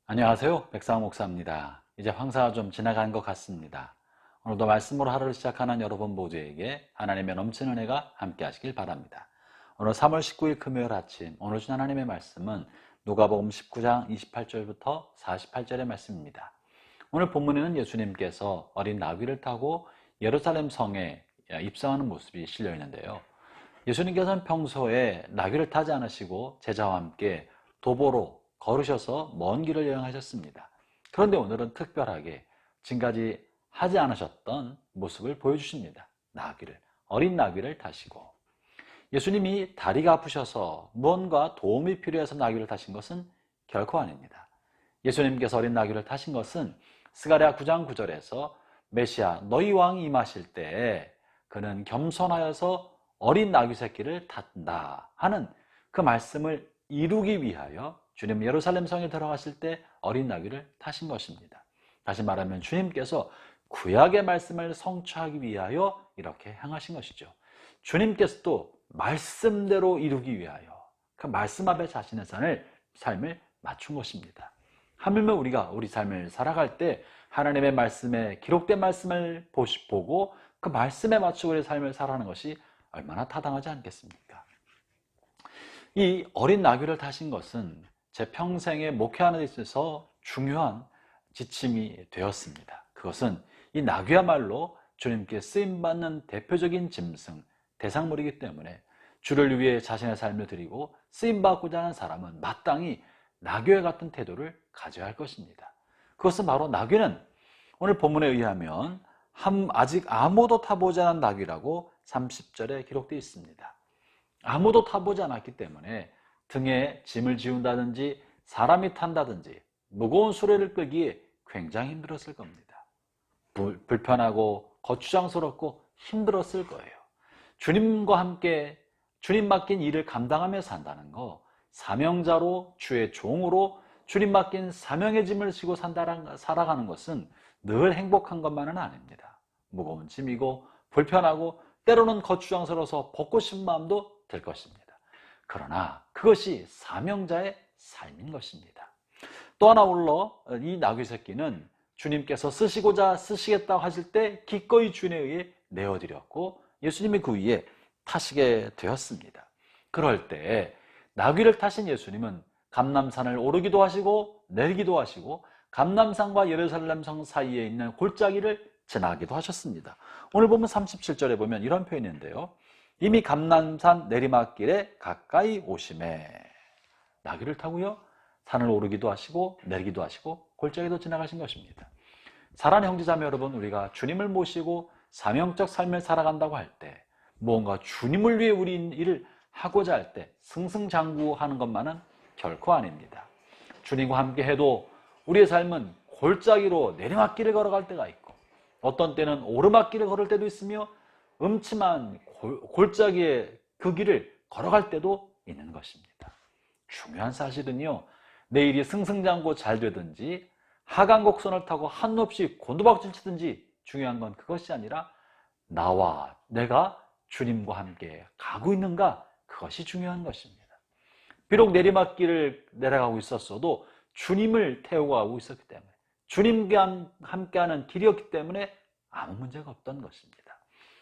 안녕하세요. 백상호 목사입니다. 이제 황사가 좀 지나간 것 같습니다. 오늘도 말씀으로 하루를 시작하는 여러분 모두에게 하나님의 넘치는 은혜가 함께 하시길 바랍니다. 오늘 3월 19일 금요일 아침, 오늘 준 하나님의 말씀은 누가복음 19장 28절부터 48절의 말씀입니다. 오늘 본문에는 예수님께서 어린 나귀를 타고 예루살렘 성에 입성하는 모습이 실려 있는데요. 예수님께서는 평소에 나귀를 타지 않으시고 제자와 함께 도보로 걸으셔서 먼 길을 여행하셨습니다. 그런데 오늘은 특별하게 지금까지 하지 않으셨던 모습을 보여주십니다. 어린 나귀를 타시고, 예수님이 다리가 아프셔서 무언가 도움이 필요해서 나귀를 타신 것은 결코 아닙니다. 예수님께서 어린 나귀를 타신 것은 스가랴 9장 9절에서 메시아 너희 왕이 임하실 때에 그는 겸손하여서 어린 나귀 새끼를 탔다 하는 그 말씀을 이루기 위하여 주님 예루살렘 성에 들어가실 때 어린 나귀를 타신 것입니다. 다시 말하면 주님께서 구약의 말씀을 성취하기 위하여 이렇게 행하신 것이죠. 주님께서도 말씀대로 이루기 위하여 그 말씀 앞에 자신의 삶을 맞춘 것입니다. 하물며 우리가 우리 삶을 살아갈 때 하나님의 말씀에 기록된 말씀을 보고 그 말씀에 맞추고 우리의 삶을 살아가는 것이 얼마나 타당하지 않겠습니까? 이 어린 나귀를 타신 것은 제 평생에 목회하는 데 있어서 중요한 지침이 되었습니다. 그것은 이 나귀야말로 주님께 쓰임받는 대표적인 짐승, 대상물이기 때문에 주를 위해 자신의 삶을 드리고 쓰임받고자 하는 사람은 마땅히 나귀와 같은 태도를 가져야 할 것입니다. 그것은 바로 나귀는 오늘 본문에 의하면 아직 아무도 타보지 않은 나귀라고 30절에 기록되어 있습니다. 아무도 타보지 않았기 때문에 등에 짐을 지운다든지 사람이 탄다든지 무거운 수레를 끄기에 굉장히 힘들었을 겁니다. 불편하고 거추장스럽고 힘들었을 거예요. 주님과 함께 주님 맡긴 일을 감당하며 산다는 거, 사명자로 주의 종으로 주님 맡긴 사명의 짐을 지고 살아가는 것은 늘 행복한 것만은 아닙니다. 무거운 짐이고 불편하고 때로는 거추장스러워서 벗고 싶은 마음도 들 것입니다. 그러나 그것이 사명자의 삶인 것입니다. 또 하나 이 나귀 새끼는 주님께서 쓰시겠다고 하실 때 기꺼이 주님에 의해 내어드렸고 예수님이 그 위에 타시게 되었습니다. 그럴 때 나귀를 타신 예수님은 감람산을 오르기도 하시고 내리기도 하시고 감람산과 예루살렘 성 사이에 있는 골짜기를 지나기도 하셨습니다. 오늘 보면 37절에 보면 이런 표현이 있는데요. 이미 감람산 내리막길에 가까이 오심에, 나귀를 타고요 산을 오르기도 하시고 내리기도 하시고 골짜기도 지나가신 것입니다. 사랑하는 형제자매 여러분, 우리가 주님을 모시고 사명적 삶을 살아간다고 할 때, 무언가 주님을 위해 우리 일을 하고자 할 때 승승장구하는 것만은 결코 아닙니다. 주님과 함께 해도 우리의 삶은 골짜기로 내리막길을 걸어갈 때가 있고, 어떤 때는 오르막길을 걸을 때도 있으며 음침한 골짜기의 그 길을 걸어갈 때도 있는 것입니다. 중요한 사실은요, 내 일이 승승장구 잘 되든지 하강곡선을 타고 한없이 곤두박질 치든지 중요한 건 그것이 아니라 내가 주님과 함께 가고 있는가, 그것이 중요한 것입니다. 비록 내리막길을 내려가고 있었어도 주님을 태우고 가고 있었기 때문에, 주님과 함께하는 길이었기 때문에 아무 문제가 없던 것입니다.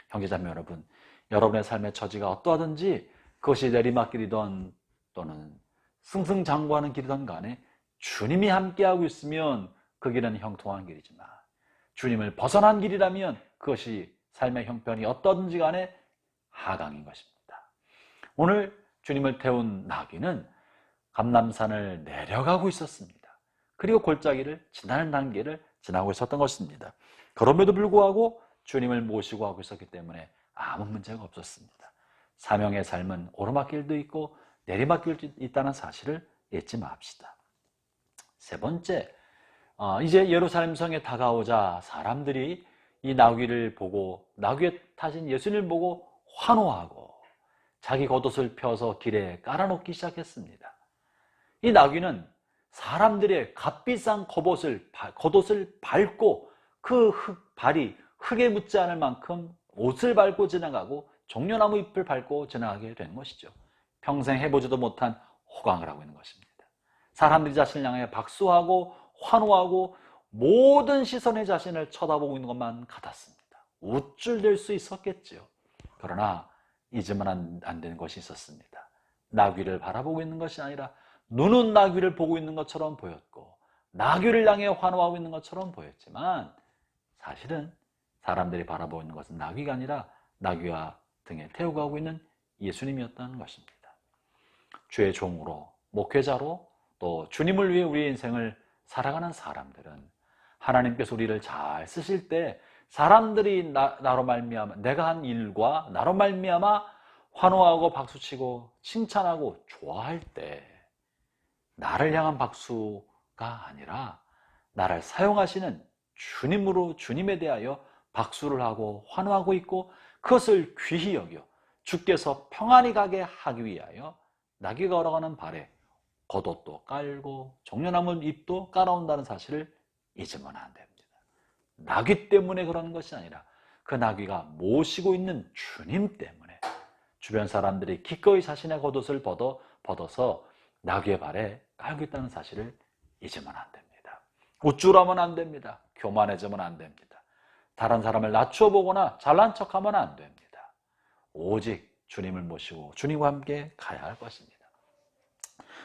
형제자매 여러분, 여러분의 삶의 처지가 어떠하든지 그것이 내리막길이든 또는 승승장구하는 길이든 간에 주님이 함께하고 있으면 그 길은 형통한 길이지만, 주님을 벗어난 길이라면 그것이 삶의 형편이 어떠든지 간에 하강인 것입니다. 오늘 주님을 태운 나귀는 감람산을 내려가고 있었습니다. 그리고 골짜기를 지나는 단계를 지나고 있었던 것입니다. 그럼에도 불구하고 주님을 모시고 하고 있었기 때문에 아무 문제가 없었습니다. 사명의 삶은 오르막길도 있고 내리막길도 있다는 사실을 잊지 맙시다. 세 번째, 이제 예루살렘 성에 다가오자 사람들이 이 나귀를 보고, 나귀에 타신 예수님을 보고 환호하고 자기 겉옷을 펴서 길에 깔아놓기 시작했습니다. 이 나귀는 사람들의 값비싼 겉옷을 밟고 그 발이 흙에 묻지 않을 만큼 옷을 밟고 지나가고 종려나무 잎을 밟고 지나가게 되는 것이죠. 평생 해보지도 못한 호강을 하고 있는 것입니다. 사람들이 자신을 향해 박수하고 환호하고 모든 시선의 자신을 쳐다보고 있는 것만 같았습니다. 우쭐댈 수 있었겠지요. 그러나 잊으면 안 되는 것이 있었습니다. 나귀를 바라보고 있는 것이 아니라 눈은 나귀를 보고 있는 것처럼 보였고 나귀를 향해 환호하고 있는 것처럼 보였지만 사실은 사람들이 바라보고 있는 것은 나귀가 아니라 나귀와 등에 태우고 가고 있는 예수님이었다는 것입니다. 주의 종으로, 목회자로, 또 주님을 위해 우리의 인생을 살아가는 사람들은 하나님께서 우리를 잘 쓰실 때 사람들이 나로 말미암아 내가 한 일과 나로 말미암아 환호하고 박수치고 칭찬하고 좋아할 때 나를 향한 박수가 아니라 나를 사용하시는 주님으로 주님에 대하여 박수를 하고 환호하고 있고 그것을 귀히 여겨 주께서 평안히 가게 하기 위하여 나귀가 걸어가는 발에 겉옷도 깔고 종려나무 잎도 깔아온다는 사실을 잊으면 안 됩니다. 나귀 때문에 그러는 것이 아니라 그 나귀가 모시고 있는 주님 때문에 주변 사람들이 기꺼이 자신의 겉옷을 벗어서 나귀의 발에 깔고 있다는 사실을 잊으면 안 됩니다. 우쭐하면 안 됩니다. 교만해지면 안 됩니다. 다른 사람을 낮추어 보거나 잘난 척하면 안 됩니다. 오직 주님을 모시고 주님과 함께 가야 할 것입니다.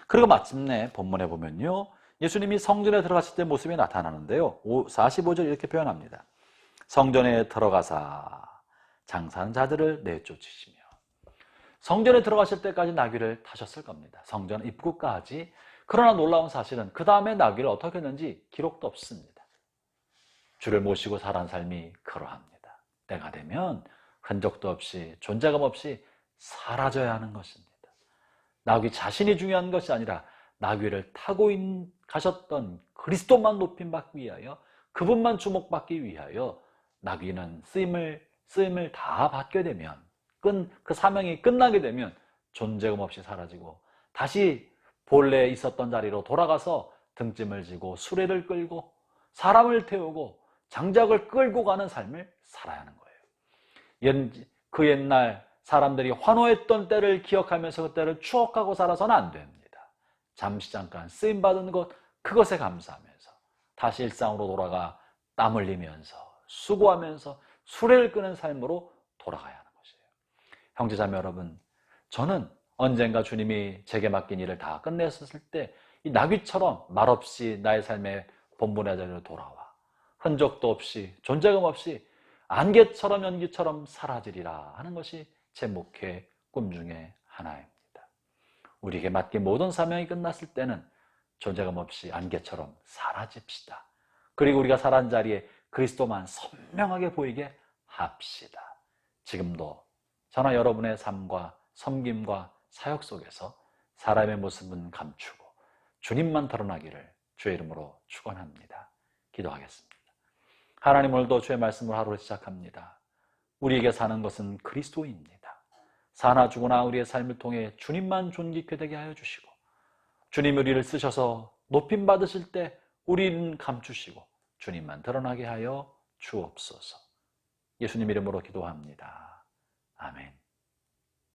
그리고 마침내 본문에 보면요, 예수님이 성전에 들어갔을 때 모습이 나타나는데요, 45절 이렇게 표현합니다. 성전에 들어가사 장사하는 자들을 내쫓으시며. 성전에 들어가실 때까지 나귀를 타셨을 겁니다. 성전 입구까지. 그러나 놀라운 사실은 그 다음에 나귀를 어떻게 했는지 기록도 없습니다. 주를 모시고 살아온 삶이 그러합니다. 때가 되면 흔적도 없이 존재감 없이 사라져야 하는 것입니다. 나귀 자신이 중요한 것이 아니라 나귀를 타고 가셨던 그리스도만 높임받기 위하여, 그분만 주목받기 위하여 나귀는 쓰임을 다 받게 되면, 그 사명이 끝나게 되면 존재감 없이 사라지고 다시 본래 있었던 자리로 돌아가서 등짐을 지고 수레를 끌고 사람을 태우고 장작을 끌고 가는 삶을 살아야 하는 거예요. 그 옛날 사람들이 환호했던 때를 기억하면서 그 때를 추억하고 살아서는 안 됩니다. 잠시 잠깐 쓰임받은 것, 그것에 감사하면서 다시 일상으로 돌아가 땀 흘리면서 수고하면서 수레를 끄는 삶으로 돌아가야 하는 것이에요. 형제자매 여러분, 저는 언젠가 주님이 제게 맡긴 일을 다 끝냈었을 때 이 나귀처럼 말없이 나의 삶의 본분의 자리로 돌아와 흔적도 없이 존재감 없이 안개처럼 연기처럼 사라지리라 하는 것이 제 목회 꿈 중에 하나입니다. 우리에게 맡긴 모든 사명이 끝났을 때는 존재감 없이 안개처럼 사라집시다. 그리고 우리가 살아간 자리에 그리스도만 선명하게 보이게 합시다. 지금도 저나 여러분의 삶과 섬김과 사역 속에서 사람의 모습은 감추고 주님만 드러나기를 주의 이름으로 축원합니다. 기도하겠습니다. 하나님, 오늘도 주의 말씀으로 하루를 시작합니다. 우리에게 사는 것은 그리스도입니다. 사나 죽으나 우리의 삶을 통해 주님만 존귀케 되게 하여 주시고, 주님 우리를 쓰셔서 높임 받으실 때 우리는 감추시고 주님만 드러나게 하여 주옵소서. 예수님 이름으로 기도합니다. 아멘.